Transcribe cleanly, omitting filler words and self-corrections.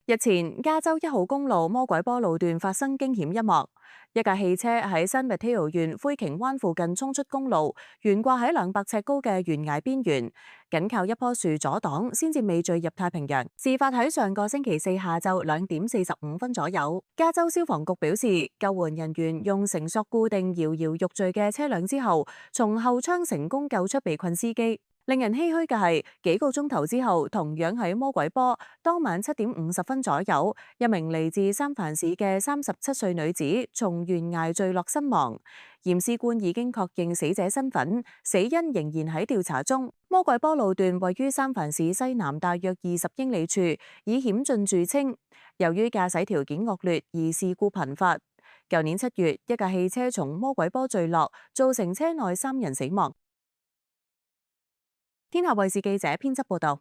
日前，加州1號公路魔鬼坡路段發生驚險一幕，一架汽車喺新密鐵條縣灰瓊灣附近衝出公路，懸掛喺200尺高嘅懸崖邊緣，緊靠一棵樹阻擋，先至未墜入太平洋。事發喺上個星期四下晝2點45分左右。加州消防局表示，救援人員用繩索固定搖搖欲墜嘅車輛之後，從後窗成功救出被困司機。令人唏噓嘅係，幾個鐘頭之後，同樣喺魔鬼坡，當晚7點50分左右，一名嚟自三藩市嘅37歲女子從懸崖墜落身亡。驗屍官已經確認死者身份，死因仍然喺調查中。魔鬼坡路段位於三藩市西南大約20英里處，以險峻著稱。由於駕駛條件惡劣，而事故頻發。舊年7月，一架汽車從魔鬼坡墜落，造成車內3人死亡。天下衛視記者編輯報道。